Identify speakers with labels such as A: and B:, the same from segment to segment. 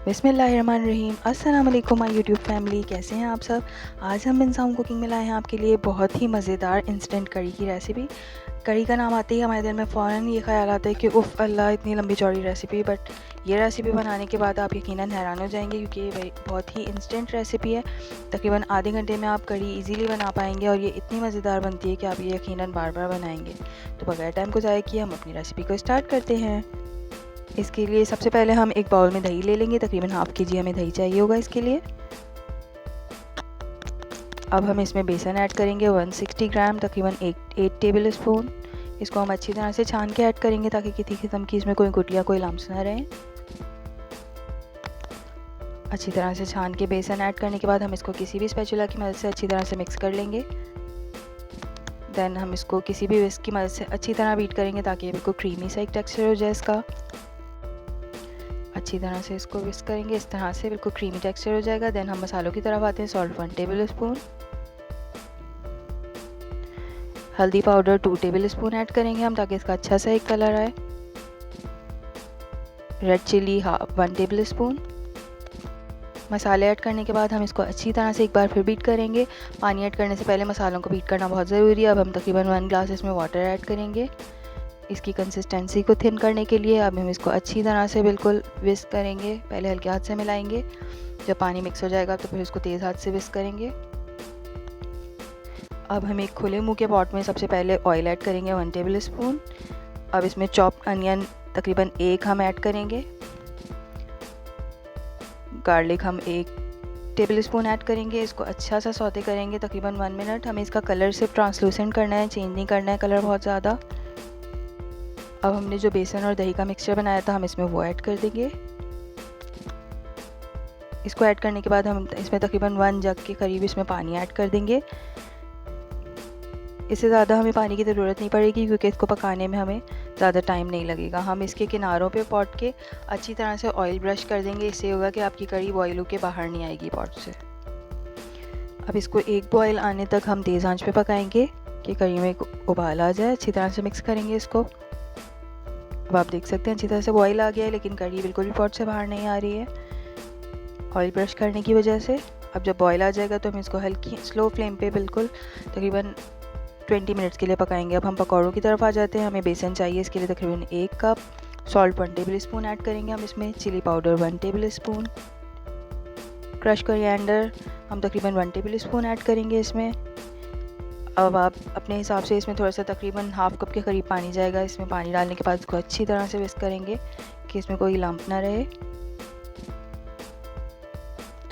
A: बिस्मिल्लाहिर्रहमानिर्रहीम। अस्सलाम वालेकुम माय यूट्यूब फैमिली, कैसे हैं आप सब। आज हम इंसाम कुकिंग में लाए हैं आपके लिए बहुत ही मज़ेदार इंस्टेंट करी की रेसिपी। करी का नाम आते ही हमारे दिल में फ़ौरन ये ख्याल आता है कि उफ़ अल्लाह, इतनी लंबी चौड़ी रेसिपी। बट ये रेसिपी बनाने के बाद आप यकीनन हैरान हो जाएंगे, क्योंकि ये बहुत ही इंस्टेंट रेसिपी है। तकरीबन आधे घंटे में आप करी इजीली बना पाएंगे और ये इतनी मज़ेदार बनती है कि आप ये यकीनन बार बार बनाएंगे। तो बगैर टाइम को ज़ाया किए हम अपनी रेसिपी को स्टार्ट करते हैं। इसके लिए सबसे पहले हम एक बाउल में दही ले लेंगे। तकरीबन हाफ़ kg हमें दही चाहिए होगा इसके लिए। अब हम इसमें बेसन ऐड करेंगे 160 ग्राम, तकरीबन 8 टेबल स्पून। इसको हम अच्छी तरह से छान के ऐड करेंगे ताकि किसी किस्म की इसमें कोई गुठलियाँ, कोई लम्स ना रहें। अच्छी तरह से छान के बेसन ऐड करने के बाद हम इसको किसी भी स्पैचुला की मदद से अच्छी तरह से मिक्स कर लेंगे। देन हम इसको किसी भी विस्क की मदद से अच्छी तरह बीट करेंगे ताकि ये बिल्कुल क्रीमी सा एक टेक्सचर हो जाए इसका। अच्छी तरह से इसको विस्क करेंगे, इस तरह से बिल्कुल क्रीमी टेक्सचर हो जाएगा। देन हम मसालों की तरफ आते हैं। सॉल्ट 1 टेबल स्पून, हल्दी पाउडर 2 टेबल स्पून ऐड करेंगे हम ताकि इसका अच्छा सा एक कलर आए। Red chilli 1 tablespoon. मसाले ऐड करने के बाद हम इसको अच्छी तरह से एक बार फिर बीट करेंगे। पानी ऐड करने से पहले मसालों को बीट करना बहुत ज़रूरी है। अब हम तकरीबन 1 ग्लास इसमें वाटर ऐड करेंगे इसकी कंसिस्टेंसी को थिन करने के लिए। अब हम इसको अच्छी तरह से बिल्कुल विस्क करेंगे। पहले हल्के हाथ से मिलाएंगे, जब पानी मिक्स हो जाएगा तो फिर इसको तेज़ हाथ से विस्क करेंगे। अब हम एक खुले मुंह के पॉट में सबसे पहले ऑयल ऐड करेंगे 1 टेबल स्पून। अब इसमें चॉप्ड अनियन तकरीबन 1 हम ऐड करेंगे। गार्लिक हम 1 टेबल स्पून ऐड करेंगे। इसको अच्छा सा सौते करेंगे तकरीबन 1 मिनट। हमें इसका कलर सिर्फ ट्रांसलूसेंट करना है, चेंज नहीं करना है कलर बहुत ज़्यादा। अब हमने जो बेसन और दही का मिक्सचर बनाया था हम इसमें वो ऐड कर देंगे। इसको ऐड करने के बाद हम इसमें तकरीबन 1 जग के करीब इसमें पानी ऐड कर देंगे। इससे ज़्यादा हमें पानी की ज़रूरत नहीं पड़ेगी क्योंकि इसको पकाने में हमें ज़्यादा टाइम नहीं लगेगा। हम इसके किनारों पे पॉट के अच्छी तरह से ऑयल ब्रश कर देंगे। इससे होगा कि आपकी कड़ी बॉयल होकर बाहर नहीं आएगी पॉट से। अब इसको एक बॉयल आने तक हम तेज़ आंच पे पकाएंगे कि कड़ी में उबाल आ जाए। अच्छी तरह से मिक्स करेंगे इसको। अब आप देख सकते हैं अच्छी तरह से बॉयल आ गया है, लेकिन कड़ी बिल्कुल भी पॉट से बाहर नहीं आ रही है ऑयल ब्रश करने की वजह से। अब जब बॉयल आ जाएगा तो हम इसको हल्की स्लो फ्लेम पे बिल्कुल तकरीबन 20 मिनट्स के लिए पकाएंगे। अब हम पकौड़ों की तरफ आ जाते हैं। हमें बेसन चाहिए इसके लिए तकरीबन 1 cup. Salt 1 tablespoon add करेंगे हम इसमें। Chilli powder 1 tablespoon. Crush coriander हम तकरीबन 1 टेबल स्पून ऐड करेंगे इसमें। अब आप अपने हिसाब से इसमें थोड़ा सा तकरीबन हाफ़ कप के करीब पानी जाएगा। इसमें पानी डालने के बाद इसको अच्छी तरह से विस्क करेंगे कि इसमें कोई लम्प ना रहे।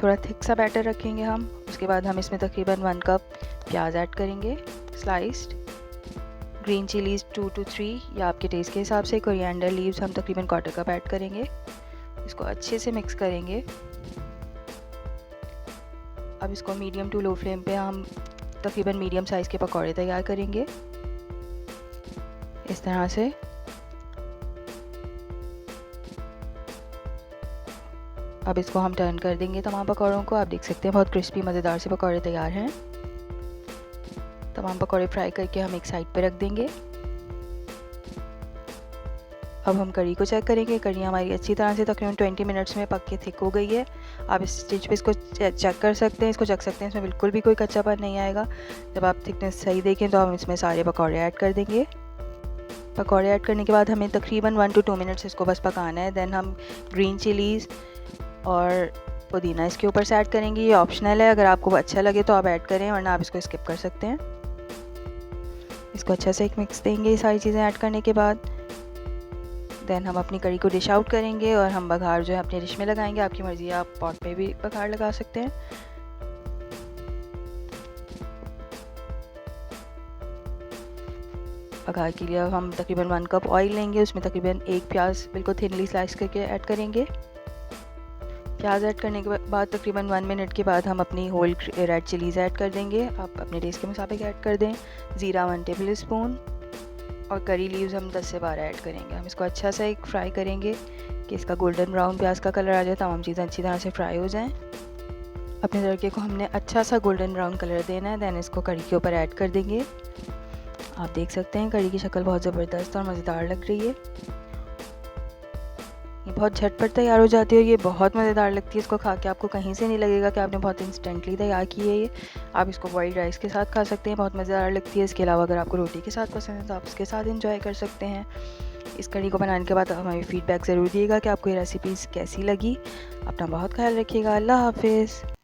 A: थोड़ा थिक सा बैटर रखेंगे हम। उसके बाद हम इसमें तकरीबन 1 कप प्याज ऐड करेंगे स्लाइस्ड। ग्रीन चिलीज़ 2 to 3 या आपके टेस्ट के हिसाब से। कोरिएंडर लीव्स हम तकरीबन 1/4 कप ऐड करेंगे। इसको अच्छे से मिक्स करेंगे। अब इसको मीडियम टू लो फ्लेम पे हम तकरीबन मीडियम साइज़ के पकौड़े तैयार करेंगे इस तरह से। अब इसको हम टर्न कर देंगे तमाम पकौड़ों को। आप देख सकते हैं बहुत क्रिस्पी मज़ेदार से पकौड़े तैयार हैं। तमाम पकौड़े फ्राई करके हम एक साइड पे रख देंगे। अब हम करी को चेक करेंगे। करी हमारी अच्छी तरह से तकरीबन 20 मिनट्स में पक के थिक हो गई है। आप इस स्टेज पे इसको चेक कर सकते हैं, इसको चख सकते हैं। इसमें बिल्कुल भी कोई कच्चापन नहीं आएगा। जब आप थिकनेस सही देखें तो हम इसमें सारे पकौड़े ऐड कर देंगे। पकौड़े ऐड करने के बाद हमें तकरीबन 1 to 2 मिनट्स इसको बस पकाना है। देन हम ग्रीन चिलीज़ और पुदीना इसके ऊपर से ऐड करेंगे। ये ऑप्शनल है, अगर आपको अच्छा लगे तो आप ऐड करें, वरना आप इसको स्किप कर सकते हैं। इसको अच्छा से एक मिक्स देंगे ये सारी चीज़ें ऐड करने के बाद। देन हम अपनी कड़ी को डिश आउट करेंगे और हम बघार जो है अपनी डिश में लगाएंगे। आपकी मर्ज़ी है, आप पॉट पे भी बघार लगा सकते हैं। बघार के लिए हम तकरीबन 1 कप ऑयल लेंगे। उसमें तकरीबन 1 प्याज बिल्कुल थिनली स्लाइस करके ऐड करेंगे। प्याज ऐड करने के बाद तकरीबन 1 मिनट के बाद हम अपनी होल रेड चिलीज़ ऐड कर देंगे। आप अपने टेस्ट के मुताबिक ऐड कर दें। ज़ीरा 1 टेबल स्पून और करी लीव्स हम 10 से 12 ऐड करेंगे। हम इसको अच्छा सा एक फ्राई करेंगे कि इसका गोल्डन ब्राउन प्याज का कलर आ जाए, तमाम चीज़ें अच्छी तरह से फ्राई हो जाएं। अपने तड़के को हमने अच्छा सा गोल्डन ब्राउन कलर देना है। दैन इसको कड़ी के ऊपर ऐड कर देंगे। आप देख सकते हैं कड़ी की शक्ल बहुत ज़बरदस्त और मज़ेदार लग रही है। ये बहुत झटपट तैयार हो जाती है और ये बहुत मज़ेदार लगती है। इसको खा के आपको कहीं से नहीं लगेगा कि आपने बहुत इंस्टेंटली तैयार की है ये। आप इसको बॉइल्ड राइस के साथ खा सकते हैं, बहुत मज़ेदार लगती है। इसके अलावा अगर आपको रोटी के साथ पसंद है तो आप इसके साथ इंजॉय कर सकते हैं। इस कढ़ी को बनाने के बाद हमें फ़ीडबैक ज़रूर दिएगा कि आपको ये रेसिपीज़ कैसी लगी। अपना बहुत ख्याल रखिएगा। अल्लाह हाफ़िज़।